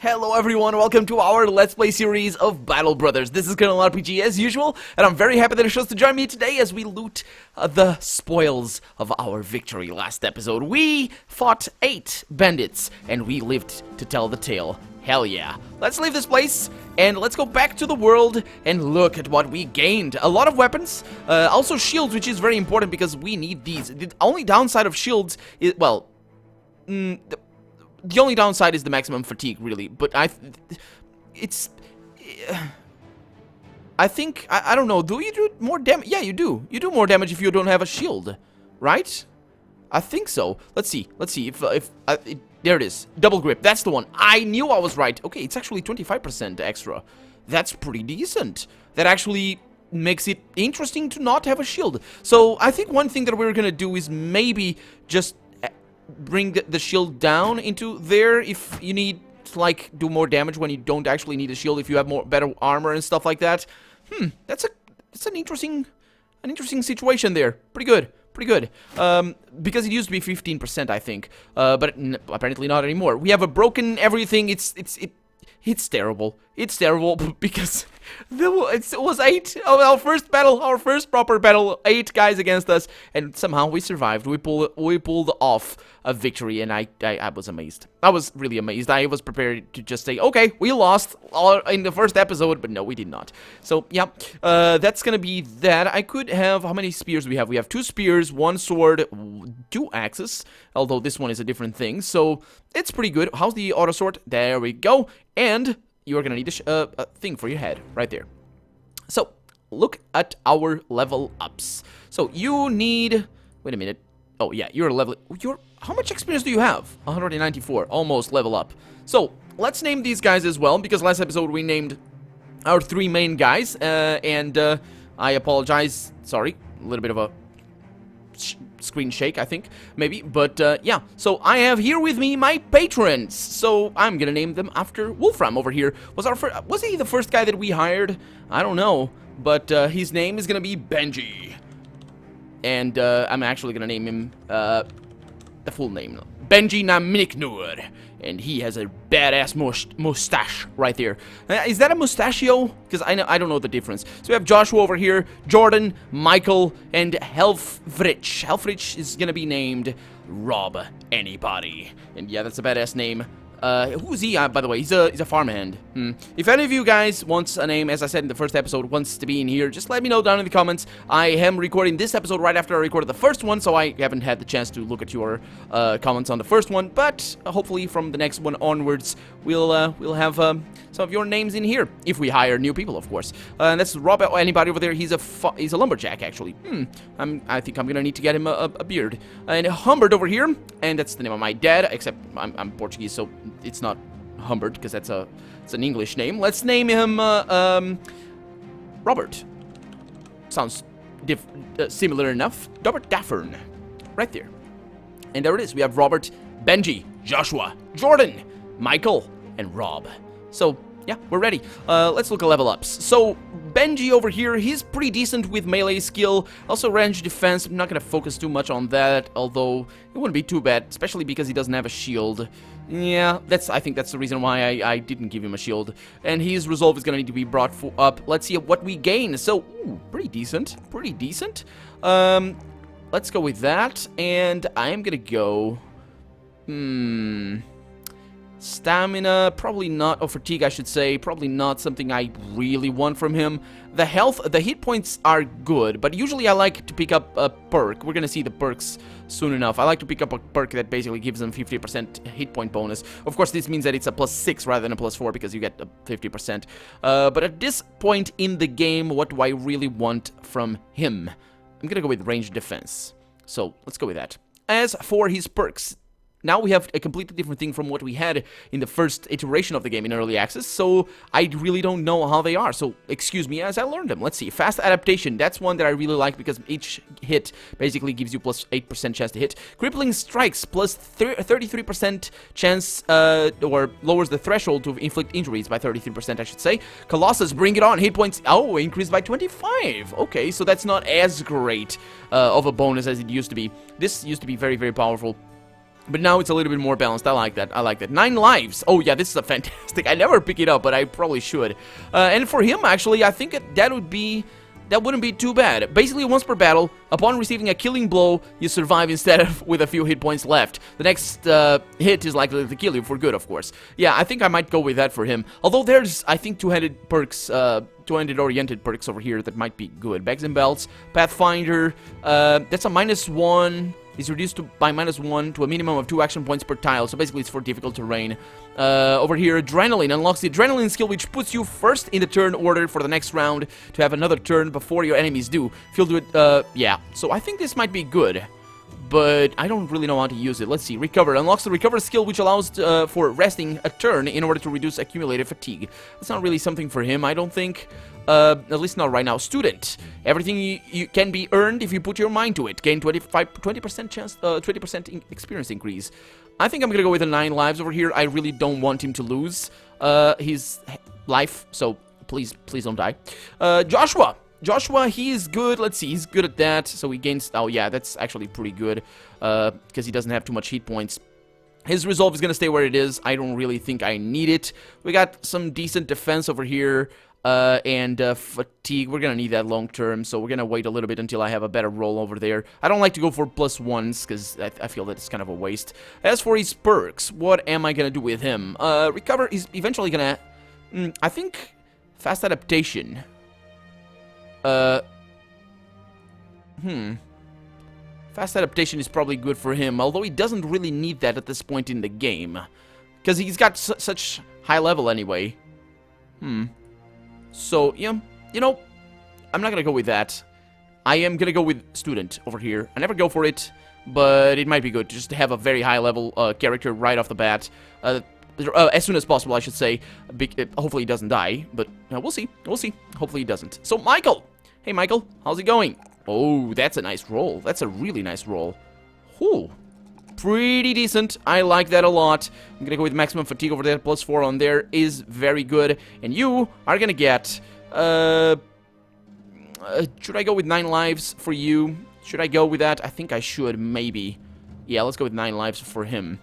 Hello everyone, welcome to our Let's Play series of Battle Brothers. This is Colonel RPG as usual, and I'm very happy that you chose to join me today as we loot the spoils of our victory last episode. We fought 8 bandits, and we lived to tell the tale. Hell yeah. Let's leave this place, and let's go back to the world and look at what we gained. A lot of weapons, also shields, which is very important because we need these. The only downside of shields is, well, the only downside is the maximum fatigue, really, but I think, I don't know, do you do more damage? Yeah, you do. You do more damage if you don't have a shield, right? I think so. Let's see if there it is. Double grip, that's the one. I knew I was right. Okay, it's actually 25% extra. That's pretty decent. That actually makes it interesting to not have a shield. So I think one thing that we're gonna do is maybe just bring the shield down into there if you need to, like, do more damage when you don't actually need a shield, if you have better armor and stuff like that. That's an interesting situation there. Pretty good. Because it used to be 15%, I think, but apparently not anymore. We have a broken everything. It's terrible. It's terrible because it was 8. Oh, our first battle, our first proper battle. 8 guys against us, and somehow we survived. We pulled off a victory, and I was amazed. I was really amazed. I was prepared to just say, okay, we lost in the first episode, but no, we did not. So yeah, that's gonna be that. I could have, how many spears do we have? We have 2 spears, 1 sword, 2 axes. Although this one is a different thing, so it's pretty good. How's the auto sword? There we go. And you're gonna need a thing for your head right there. So look at our level ups. So you need, wait a minute. Oh yeah, how much experience do you have? 194, almost level up. So let's name these guys as well, because last episode we named our 3 main guys, and I apologize, sorry, a little bit of a screen shake, I think, maybe, but yeah. So I have here with me my patrons, so I'm gonna name them after Wolfram over here. Was he the first guy that we hired? I don't know, but his name is gonna be Benji, and I'm actually gonna name him the full name, Benji Naminiknur, and he has a badass mustache right there. Is that a mustachio? Because I don't know the difference. So we have Joshua over here, Jordan, Michael, and Helfrich. Helfrich is gonna be named Rob Anybody, and yeah, that's a badass name. Who's he? By the way, he's a farmhand. If any of you guys wants a name, as I said in the first episode, wants to be in here, just let me know down in the comments. I am recording this episode right after I recorded the first one, so I haven't had the chance to look at your comments on the first one. But hopefully, from the next one onwards, we'll have some of your names in here if we hire new people, of course. And that's Rob Anybody over there. He's a lumberjack, actually. I think I'm gonna need to get him a beard. And Humbert over here, and that's the name of my dad. Except I'm Portuguese, so it's not Humbert, because it's an English name. Let's name him Robert. Sounds similar enough. Robert Daffern, right there. And there it is. We have Robert, Benji, Joshua, Jordan, Michael, and Rob. So yeah, we're ready. Let's look at level ups. So Benji over here, he's pretty decent with melee skill, also range defense. I'm not gonna focus too much on that, although it wouldn't be too bad, especially because he doesn't have a shield. Yeah, I think that's the reason why I didn't give him a shield. And his resolve is gonna need to be brought up. Let's see what we gain. So, ooh, pretty decent. Let's go with that, and I am gonna go, stamina, probably not, or fatigue I should say, probably not something I really want from him. The health, the hit points are good, but usually I like to pick up a perk. We're gonna see the perks soon enough. I like to pick up a perk that basically gives them 50% hit point bonus. Of course, this means that it's a +6 rather than a +4 because you get a 50%. But at this point in the game, what do I really want from him? I'm gonna go with range defense. So let's go with that. As for his perks, now we have a completely different thing from what we had in the first iteration of the game in Early Access, so I really don't know how they are, so excuse me as I learn them. Let's see. Fast adaptation, that's one that I really like because each hit basically gives you +8% chance to hit. Crippling strikes, +33% chance, or lowers the threshold to inflict injuries by 33%, I should say. Colossus, bring it on. Hit points, oh, increased by 25. Okay, so that's not as great of a bonus as it used to be. This used to be very, very powerful. But now it's a little bit more balanced. I like that. I like that. 9 lives. Oh, yeah, this is a fantastic. I never pick it up, but I probably should. And for him, actually, I think that wouldn't be too bad. Basically, once per battle, upon receiving a killing blow, you survive instead of with a few hit points left. The next hit is likely to kill you for good, of course. Yeah, I think I might go with that for him. Although there's, I think, two-handed perks, two-handed oriented perks over here that might be good. Bags and Belts, Pathfinder, that's a -1. Is reduced by -1 to a minimum of 2 action points per tile, so basically it's for difficult terrain. Over here, Adrenaline unlocks the Adrenaline skill, which puts you first in the turn order for the next round to have another turn before your enemies do. Filled with, yeah, so I think this might be good, but I don't really know how to use it. Let's see. Recover unlocks the Recover skill, which allows for resting a turn in order to reduce accumulated fatigue. That's not really something for him, I don't think. At least not right now. Student. Everything you can be earned if you put your mind to it. Gain 20% chance, 20% experience increase. I think I'm gonna go with the 9 lives over here. I really don't want him to lose his life, so please don't die. Joshua. Joshua, he is good. Let's see, he's good at that. So he gains... Oh, yeah, that's actually pretty good because he doesn't have too much hit points. His resolve is going to stay where it is. I don't really think I need it. We got some decent defense over here. And fatigue, we're gonna need that long term, so we're gonna wait a little bit until I have a better roll over there. I don't like to go for +1s, because I feel that it's kind of a waste. As for his perks, what am I gonna do with him? Recover is eventually gonna... I think Fast Adaptation. Fast Adaptation is probably good for him, although he doesn't really need that at this point in the game. Because he's got such high level anyway. So, yeah, you know, I'm not gonna go with that. I am gonna go with Student over here. I never go for it, but it might be good just to have a very high level character right off the bat. As soon as possible, I should say. Hopefully he doesn't die, but we'll see. We'll see. Hopefully he doesn't. So, Michael! Hey, Michael, how's it going? Oh, that's a nice roll. That's a really nice roll. Whew. Pretty decent. I like that a lot. I'm gonna go with maximum fatigue over there. +4 on there is very good. And you are gonna get... should I go with 9 lives for you? Should I go with that? I think I should, maybe. Yeah, let's go with 9 lives for him.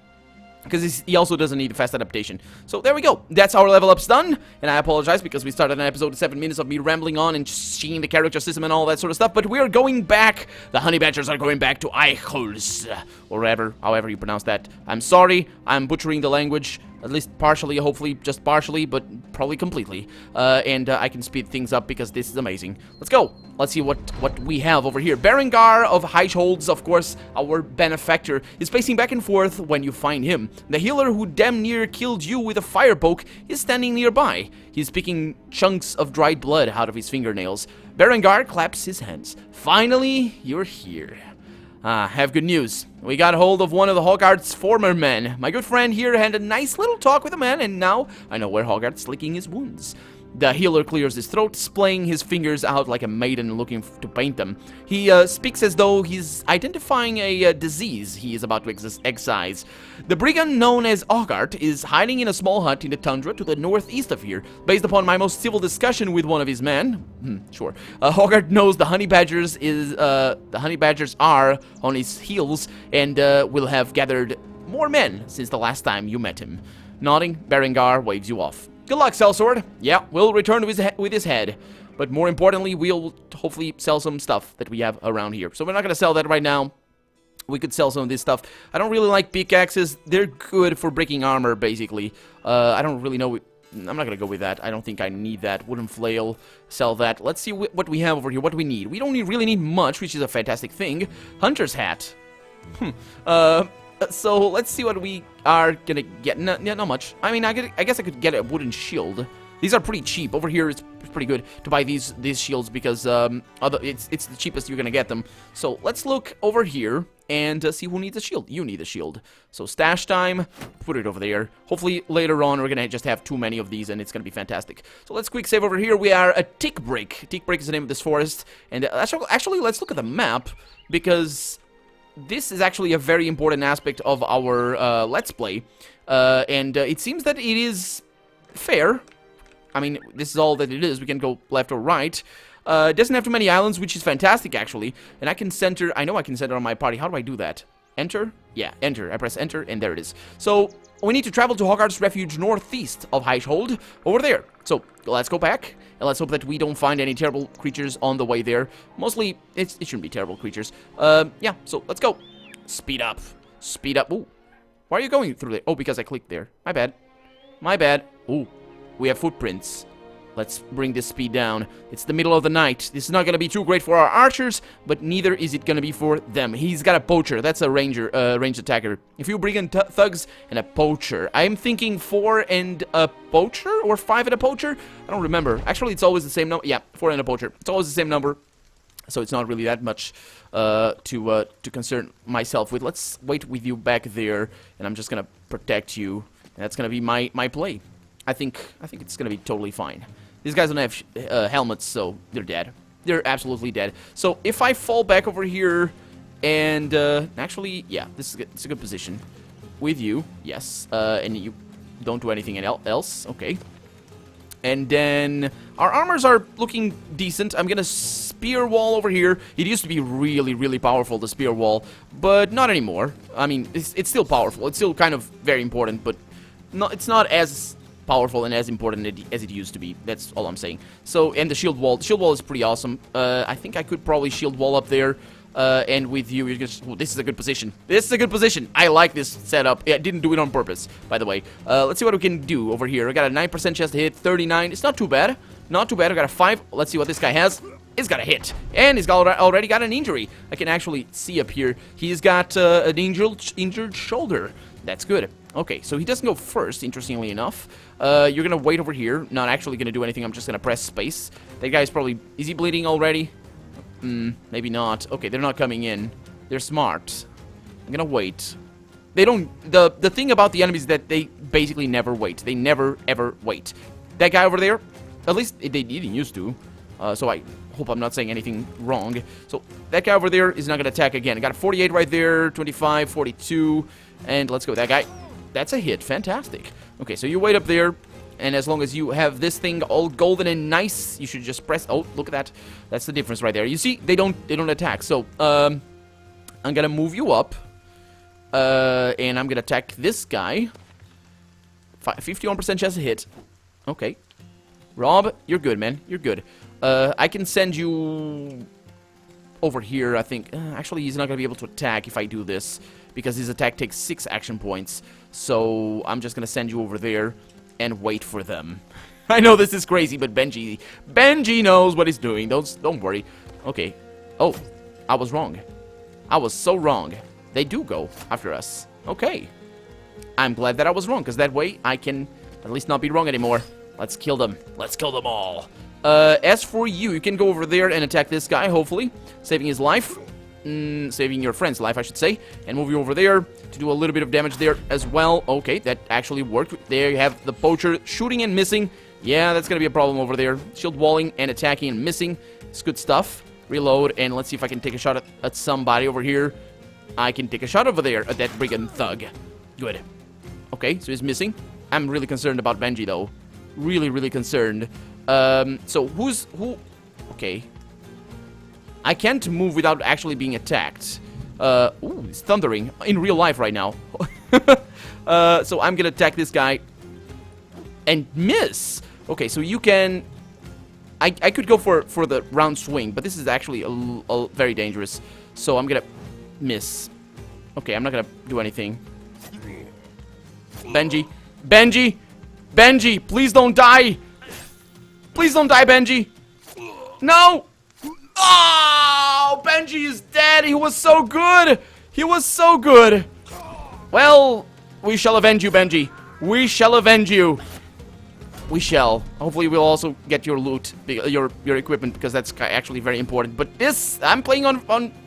Because he also doesn't need the fast adaptation. So there we go. That's our level ups done. And I apologize because we started an episode 7 minutes of me rambling on and seeing the character system and all that sort of stuff. But we are going back. The honey badgers are going back to Eichholz. Or however you pronounce that. I'm sorry. I'm butchering the language. At least partially, hopefully just partially, but probably completely. And I can speed things up because this is amazing. Let's go. Let's see what we have over here. Berengar of Eichholz, of course, our benefactor, is pacing back and forth when you find him. The healer who damn near killed you with a fire poke is standing nearby. He's picking chunks of dried blood out of his fingernails. Berengar claps his hands. Finally, you're here. Have good news. We got hold of one of the Hogarth's former men. My good friend here had a nice little talk with the man, and now I know where Hogarth's licking his wounds. The healer clears his throat, splaying his fingers out like a maiden looking to paint them. He speaks as though he's identifying a disease he is about to excise. The brigand known as Hogarth is hiding in a small hut in the tundra to the northeast of here. Based upon my most civil discussion with one of his men, sure, Hogarth knows the honey badgers are on his heels and will have gathered more men since the last time you met him. Nodding, Berengar waves you off. Good luck, Sellsword. Yeah, we'll return with his head. But more importantly, we'll hopefully sell some stuff that we have around here. So we're not going to sell that right now. We could sell some of this stuff. I don't really like pickaxes. They're good for breaking armor, basically. I don't really know... I'm not going to go with that. I don't think I need that. Wooden flail. Sell that. Let's see what we have over here. What we need. We don't really need much, which is a fantastic thing. Hunter's hat. So let's see what we are gonna get. Not much. I mean, I guess I could get a wooden shield. These are pretty cheap. Over here, it's pretty good to buy these shields because it's the cheapest you're gonna get them. So let's look over here and see who needs a shield. You need a shield. So stash time. Put it over there. Hopefully later on we're gonna just have too many of these and it's gonna be fantastic. So let's quick save over here. We are a tick break. Tick break is the name of this forest. And actually, let's look at the map because this is actually a very important aspect of our Let's Play, and it seems that it is fair. I mean, this is all that it is. We can go left or right. It doesn't have too many islands, which is fantastic, actually. And I know I can center on my party. How do I do that? enter? Yeah, enter. I press enter, and there it is. So, we need to travel to Hogarth's Refuge northeast of Highhold, over there. So, let's go back, and let's hope that we don't find any terrible creatures on the way there. Mostly, it shouldn't be terrible creatures. Yeah, so let's go. Speed up. Speed up. Ooh. Why are you going through there? Oh, because I clicked there. My bad. My bad. Ooh. We have footprints. Let's bring this speed down. It's the middle of the night. This is not going to be too great for our archers, but neither is it going to be for them. He's got a poacher. That's a ranged attacker. If you bring in thugs and a poacher, I'm thinking 4 and a poacher or 5 and a poacher. I don't remember. Actually, it's always the same number. Yeah, 4 and a poacher. It's always the same number. So it's not really that much to concern myself with. Let's wait with you back there, and I'm just gonna protect you. And that's gonna be my play. I think it's gonna be totally fine. These guys don't have helmets, so they're dead. They're absolutely dead. So if I fall back over here, and actually, yeah, this is a good position with you. Yes, and you don't do anything else. Okay. And then our armors are looking decent. I'm gonna spear wall over here. It used to be really, really powerful, the spear wall, but not anymore. I mean, it's still powerful. It's still kind of very important, but it's not as powerful and as important as it used to be. That's all I'm saying. So, and the shield wall. The shield wall is pretty awesome. I think I could probably shield wall up there. And with you, you're just, oh, this is a good position. This is a good position. I like this setup. I didn't do it on purpose, by the way. Let's see what we can do over here. I got a 9% chance to hit, 39. It's not too bad. Not too bad. I got a 5. Let's see what this guy has. He's got a hit. And he's got already got an injury. I can actually see up here. He's got an injured shoulder. That's good. Okay, so he doesn't go first, interestingly enough. You're going to wait over here. Not actually going to do anything. I'm just going to press space. That guy's probably... Is he bleeding already? Maybe not. Okay, they're not coming in. They're smart. I'm gonna wait. They don't... The thing about the enemies is that they basically never wait. They never, ever wait. That guy over there, at least they didn't used to. So I hope I'm not saying anything wrong. So that guy over there is not gonna attack again. I got a 48 right there, 25, 42, and let's go with that guy. That's a hit. Fantastic. Okay, so you wait up there. And as long as you have this thing all golden and nice, you should just press... Oh, look at that. That's the difference right there. You see, they don't attack. So, I'm gonna move you up. And I'm gonna attack this guy. 51% chance to hit. Okay. Rob, you're good, man. You're good. I can send you over here, I think. Actually, he's not gonna be able to attack if I do this, because his attack takes 6 action points. So, I'm just gonna send you over there and wait for them. I know this is crazy, but Benji knows what he's doing. Don't worry. Okay. Oh, I was wrong. I was so wrong. They do go after us. Okay. I'm glad that I was wrong, because that way I can at least not be wrong anymore. Let's kill them. Let's kill them all. As for you, you can go over there and attack this guy, hopefully, saving his life. Saving your friend's life, I should say, and move you over there to do a little bit of damage there as well. Okay, that actually worked. There you have the poacher shooting and missing. Yeah, that's gonna be a problem over there. Shield walling and attacking and missing. It's good stuff. Reload, and let's see if I can take a shot at somebody over here. I can take a shot over there at that brigand thug. Good. Okay, so he's missing. I'm really concerned about Benji, though. Really, really concerned. So who? Okay. I can't move without actually being attacked. Ooh, it's thundering in real life right now. So I'm gonna attack this guy and miss. Okay, so you can... I could go for the round swing, but this is actually very dangerous. So I'm gonna miss. Okay, I'm not gonna do anything. Benji, please don't die. Please don't die, Benji. No. Oh, Benji is dead. He was so good. He was so good. Well, we shall avenge you, Benji. We shall avenge you. We shall. Hopefully, we'll also get your loot, your equipment, because that's actually very important. But this, I'm playing on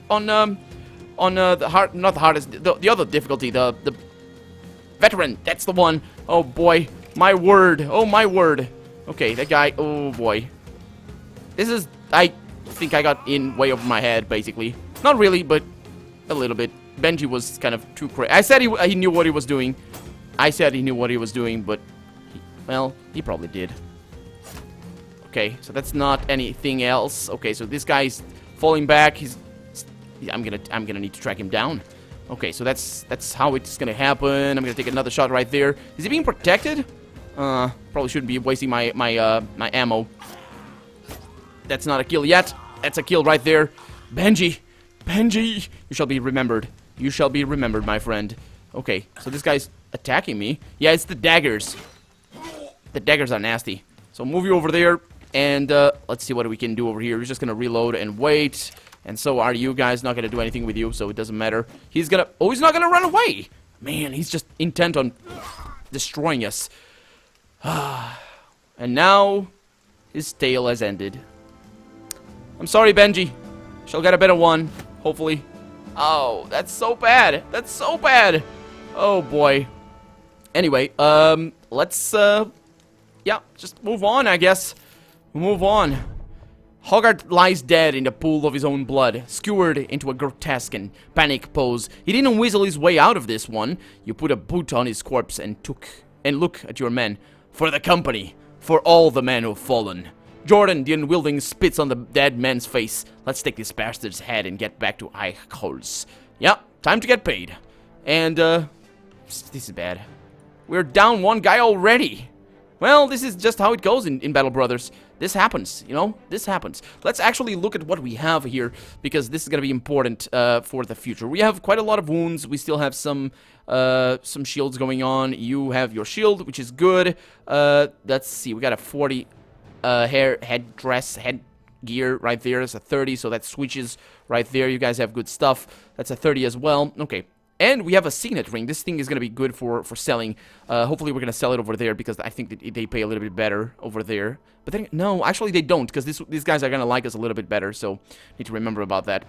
the hard, not the hardest, the other difficulty, the veteran. That's the one. Oh boy, my word. Oh my word. Okay, that guy. Oh boy. This is, I think I got in way over my head, basically. Not really, but a little bit. Benji was kind of too crazy. I said he knew what he was doing. I said he knew what he was doing, but well, he probably did. Okay, so that's not anything else. Okay, so this guy's falling back. I'm gonna need to track him down. Okay, so that's how it's gonna happen. I'm gonna take another shot right there. Is he being protected? Probably shouldn't be wasting my ammo. That's not a kill yet. That's a kill right there. Benji! Benji! You shall be remembered. You shall be remembered, my friend. Okay, so this guy's attacking me. Yeah, it's the daggers. The daggers are nasty. So move you over there, and let's see what we can do over here. We're just gonna reload and wait. And so are you guys. Not gonna do anything with you, so it doesn't matter. He's gonna... Oh, he's not gonna run away! Man, he's just intent on destroying us. And now, his tale has ended. I'm sorry, Benji. She'll get a better one, hopefully. Oh, that's so bad. That's so bad. Oh, boy. Anyway, let's, yeah, just move on, I guess. Move on. Hogarth lies dead in the pool of his own blood, skewered into a grotesque and panic pose. He didn't weasel his way out of this one. You put a boot on his corpse and look at your men. For the company. For all the men who've fallen. Jordan, the unwilling, spits on the dead man's face. Let's take this bastard's head and get back to Eichholz. Yeah, time to get paid. And, this is bad. We're down one guy already. Well, this is just how it goes in Battle Brothers. This happens, you know? This happens. Let's actually look at what we have here, because this is going to be important for the future. We have quite a lot of wounds. We still have some shields going on. You have your shield, which is good. Let's see. We got a 40 headgear right there. That's a 30, so that switches right there. You guys have good stuff. That's a 30 as well. Okay. And we have a signet ring. This thing is going to be good for selling. Hopefully we're going to sell it over there, because I think that they pay a little bit better over there. But then, no, actually they don't, because these guys are going to like us a little bit better, so need to remember about that.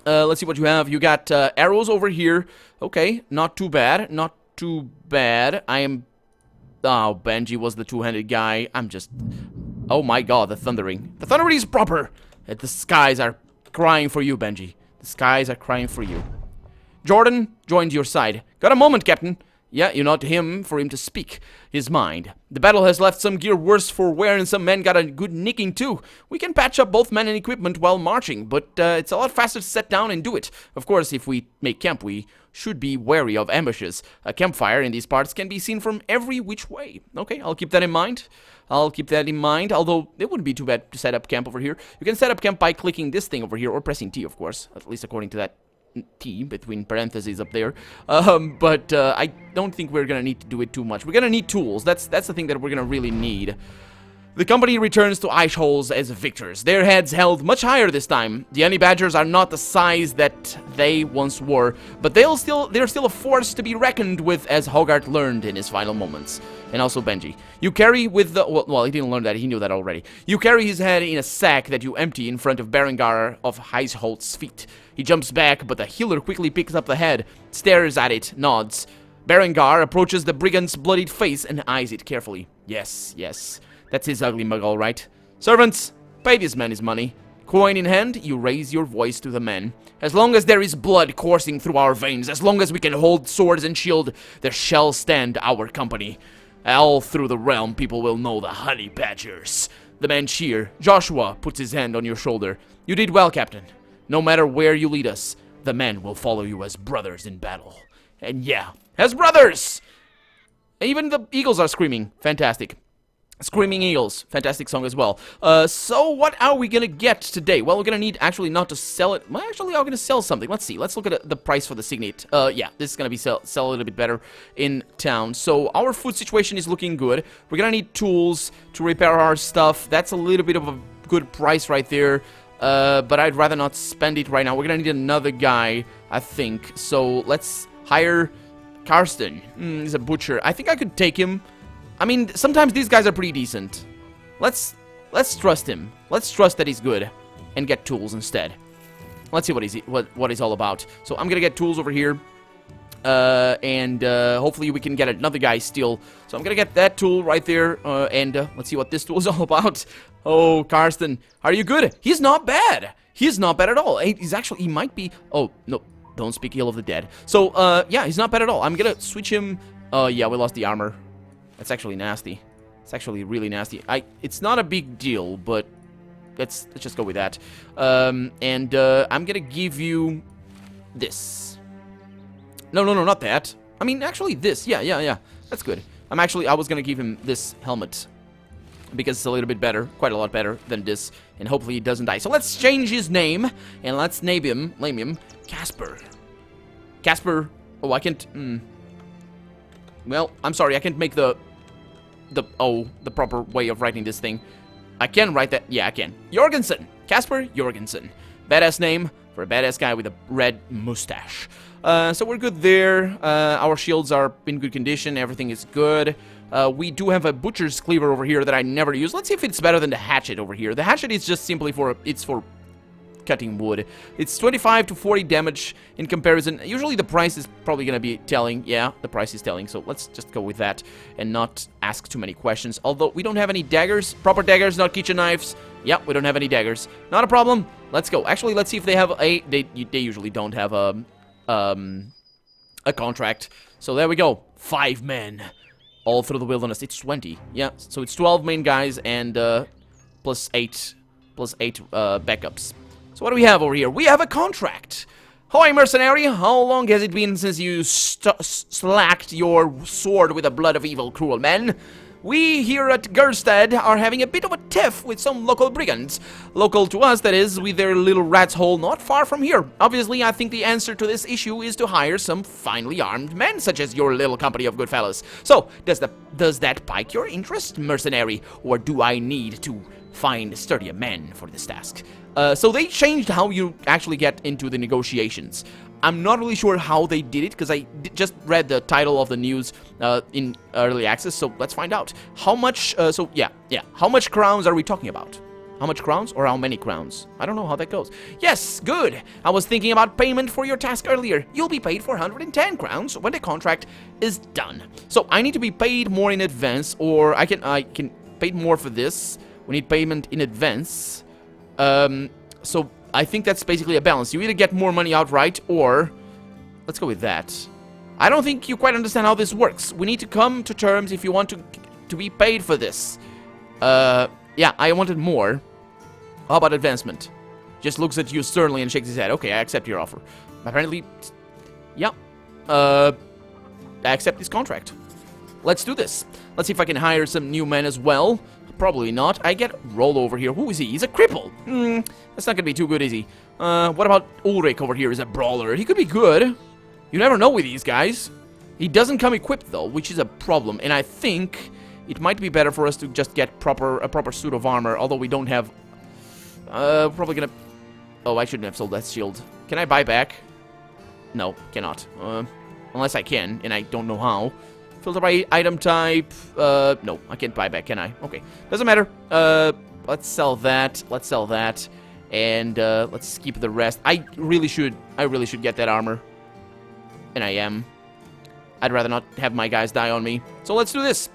Let's see what you have. You got arrows over here. Okay, not too bad. Not too bad. I am... Oh, Benji was the two-handed guy. I'm just... Oh my god, the thundering. The thundering is proper! The skies are crying for you, Benji. The skies are crying for you. Jordan joined your side. Got a moment, Captain. Yeah, you nod to him for him to speak his mind. The battle has left some gear worse for wear, and some men got a good nicking too. We can patch up both men and equipment while marching, but it's a lot faster to set down and do it. Of course, if we make camp, we should be wary of ambushes. A campfire in these parts can be seen from every which way. Okay, I'll keep that in mind. I'll keep that in mind, although it wouldn't be too bad to set up camp over here. You can set up camp by clicking this thing over here, or pressing T, of course, at least according to that T between parentheses up there. But I don't think we're gonna need to do it too much. We're gonna need tools. That's the thing that we're gonna really need. The company returns to Eichholz as victors, their heads held much higher this time. The honey badgers are not the size that they once were, but they're still a force to be reckoned with, as Hogarth learned in his final moments. And also Benji. You carry with the... Well, he didn't learn that. He knew that already. You carry his head in a sack that you empty in front of Berengar of Eichholz's feet. He jumps back, but the healer quickly picks up the head, stares at it, nods. Berengar approaches the brigand's bloodied face and eyes it carefully. Yes, yes. That's his ugly mug, all right. Servants, pay this man his money. Coin in hand, you raise your voice to the men. As long as there is blood coursing through our veins, as long as we can hold swords and shield, there shall stand our company. All through the realm, people will know the honey badgers. The men cheer. Joshua puts his hand on your shoulder. You did well, Captain. No matter where you lead us, the men will follow you as brothers in battle. And yeah, as brothers! Even the eagles are screaming. Fantastic. Screaming Eagles, fantastic song as well. So what are we gonna get today? Well, we're gonna need actually not to sell it. Well, actually, I'm gonna sell something. Let's see. Let's look at the price for the signet. Yeah, this is gonna be sell a little bit better in town. So our food situation is looking good. We're gonna need tools to repair our stuff. That's a little bit of a good price right there. But I'd rather not spend it right now. We're gonna need another guy, I think. So let's hire Karsten. He's a butcher. I think I could take him. I mean, sometimes these guys are pretty decent. Let's trust him. Let's trust that he's good, and get tools instead. Let's see what he's all about. So I'm gonna get tools over here, and hopefully we can get another guy still. So I'm gonna get that tool right there, and let's see what this tool is all about. Oh, Karsten, are you good? He's not bad. He's not bad at all. He's actually, he might be. Oh no, don't speak ill of the dead. So yeah, he's not bad at all. I'm gonna switch him. Yeah, we lost the armor. That's actually nasty. It's actually really nasty. It's not a big deal, but let's just go with that. I'm gonna give you this. No, no, no, not that. I mean, actually this. Yeah, yeah, yeah. That's good. I was gonna give him this helmet. Because it's a little bit better, quite a lot better than this. And hopefully he doesn't die. So let's change his name. And let's name him Casper. Casper. Oh, I can't. Well, I'm sorry, I can't make the proper way of writing this thing. I can write that. Yeah, I can. Jorgensen. Casper Jorgensen. Badass name for a badass guy with a red mustache. So we're good there. Our shields are in good condition. Everything is good. We do have a butcher's cleaver over here that I never use. Let's see if it's better than the hatchet over here. The hatchet is just simply for cutting wood. It's 25 to 40 damage in comparison. Usually the price is probably going to be telling. Yeah, the price is telling. So let's just go with that and not ask too many questions. Although we don't have any daggers. Proper daggers, not kitchen knives. Yeah, we don't have any daggers. Not a problem. Let's go. Actually, let's see if they have a... They usually don't have a contract. So there we go. 5 men. All through the wilderness. It's 20. Yeah, so it's 12 main guys and plus 8 backups. So what do we have over here? We have a contract. Hi, mercenary. How long has it been since you slacked your sword with the blood of evil, cruel men? We here at Gerstead are having a bit of a tiff with some local brigands. Local to us, that is, with their little rat's hole not far from here. Obviously, I think the answer to this issue is to hire some finely armed men, such as your little company of good fellas. So, does that pique your interest, mercenary? Or do I need to find sturdier men for this task? So they changed how you actually get into the negotiations. I'm not really sure how they did it, because I just read the title of the news in early access, so let's find out. How much, how much crowns are we talking about? How much crowns or how many crowns? I don't know how that goes. Yes, good. I was thinking about payment for your task earlier. You'll be paid 410 crowns when the contract is done. So I need to be paid more in advance, or I can pay more for this. We need payment in advance. So I think that's basically a balance. You either get more money outright, or... Let's go with that. I don't think you quite understand how this works. We need to come to terms if you want to be paid for this. Yeah, I wanted more. How about advancement? Just looks at you sternly and shakes his head. Okay, I accept your offer. Apparently... Yeah. I accept this contract. Let's do this. Let's see if I can hire some new men as well. Probably not. I get rolled over here. Who is he? He's a cripple. That's not gonna be too good, is he? What about Ulrich over here? Is a brawler. He could be good. You never know with these guys. He doesn't come equipped though, which is a problem. And I think it might be better for us to just get a proper suit of armor. Although we don't have. Probably gonna. Oh, I shouldn't have sold that shield. Can I buy back? No, cannot. Unless I can, and I don't know how. Filter by item type. No, I can't buy back, can I? Okay, doesn't matter. Let's sell that. Let's sell that, and let's keep the rest. I really should get that armor, and I am. I'd rather not have my guys die on me. So let's do this.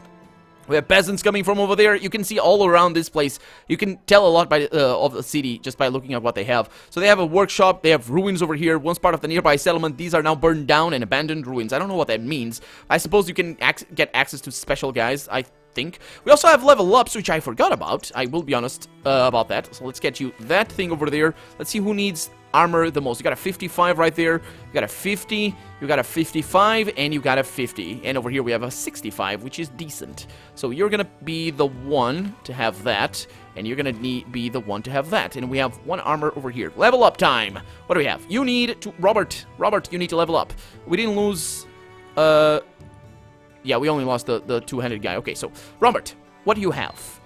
We have peasants coming from over there. You can see all around this place. You can tell a lot by of the city just by looking at what they have. So they have a workshop. They have ruins over here. Once part of the nearby settlement. These are now burned down and abandoned ruins. I don't know what that means. I suppose you can get access to special guys, I think. We also have level ups, which I forgot about. I will be honest about that. So let's get you that thing over there. Let's see who needs armor the most. You got a 55 right there. You got a 50. You got a 55, and you got a 50. And over here we have a 65, which is decent. So you're gonna be the one to have that, and you're gonna be the one to have that. And we have one armor over here. Level up time. What do we have? You need to Robert, you need to level up. We didn't lose. Yeah, we only lost the two-handed guy. Okay, so Robert, what do you have?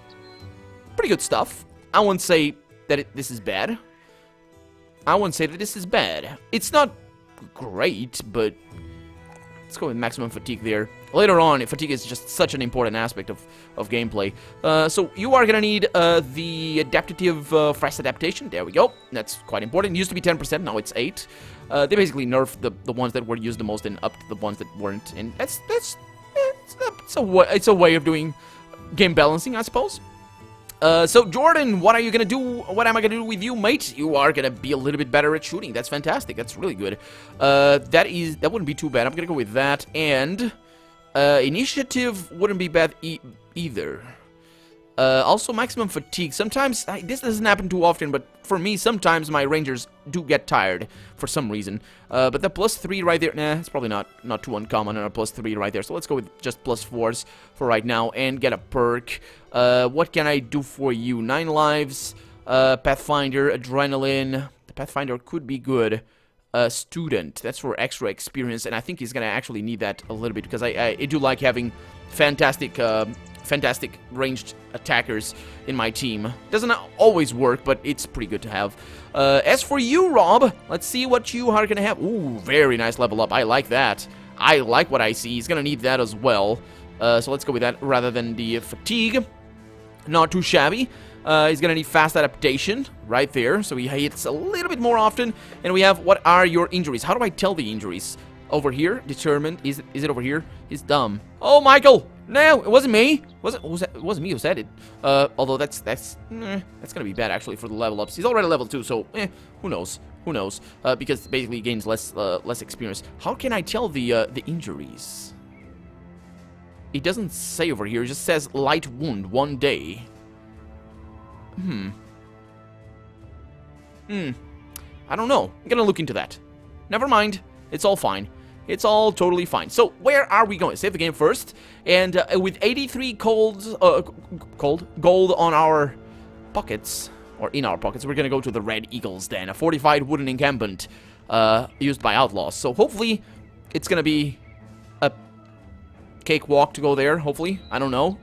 Pretty good stuff. I wouldn't say that this is bad. I wouldn't say that this is bad. It's not great, but let's go with maximum fatigue there. Later on, fatigue is just such an important aspect of gameplay. So you are gonna need the adaptive fast adaptation. There we go. That's quite important. It used to be 10%, now it's 8. They basically nerfed the ones that were used the most and upped the ones that weren't. And it's a way of doing game balancing, I suppose. So Jordan, what are you gonna do? What am I gonna do with you, mate? You are gonna be a little bit better at shooting. That's fantastic. That's really good. That wouldn't be too bad. I'm gonna go with that. And initiative wouldn't be bad either. Also, maximum fatigue. Sometimes, this doesn't happen too often, but for me, sometimes my rangers do get tired for some reason. But the +3 right there, nah, it's probably not too uncommon, and a +3 right there. So let's go with just +4s for right now and get a perk. What can I do for you? 9 lives, Pathfinder, Adrenaline. The Pathfinder could be good. Student, that's for extra experience, and I think he's gonna actually need that a little bit, because I do like having fantastic ranged attackers in my team. Doesn't always work, but it's pretty good to have. As for you, Rob, let's see what you are gonna have. Ooh, very nice level up. I like that. I like what I see. He's gonna need that as well. So let's go with that rather than the fatigue. Not too shabby. He's gonna need fast adaptation right there, so he hits a little bit more often. And we have, what are your injuries? How do I tell the injuries? Over here, determined. Is it over here? He's dumb. Oh, Michael! No, it wasn't me. It wasn't me who said it. Although that's gonna be bad actually for the level ups. He's already level 2, so who knows? Who knows? Because basically he gains less experience. How can I tell the injuries? It doesn't say over here. It just says light wound, 1 day. I don't know. I'm gonna look into that. Never mind. It's all fine. It's all totally fine. So, where are we going? Save the game first. And with 83 gold on our pockets, or in our pockets, we're gonna go to the Red Eagles then. A fortified wooden encampment used by outlaws. So, hopefully, it's gonna be a cakewalk to go there, hopefully. I don't know.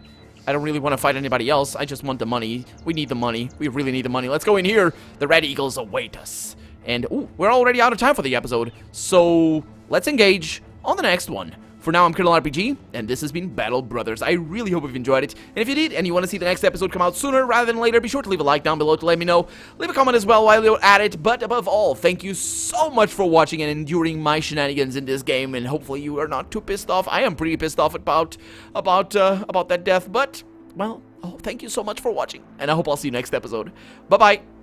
I don't really want to fight anybody else. I just want the money. We need the money. We really need the money. Let's go in here. The Red Eagles await us. And, ooh, we're already out of time for the episode. So, let's engage on the next one. For now, I'm Colonel RPG, and this has been Battle Brothers. I really hope you've enjoyed it. And if you did, and you want to see the next episode come out sooner rather than later, be sure to leave a like down below to let me know. Leave a comment as well while you're at it. But above all, thank you so much for watching and enduring my shenanigans in this game. And hopefully you are not too pissed off. I am pretty pissed off about that death. But, well, thank you so much for watching. And I hope I'll see you next episode. Bye-bye.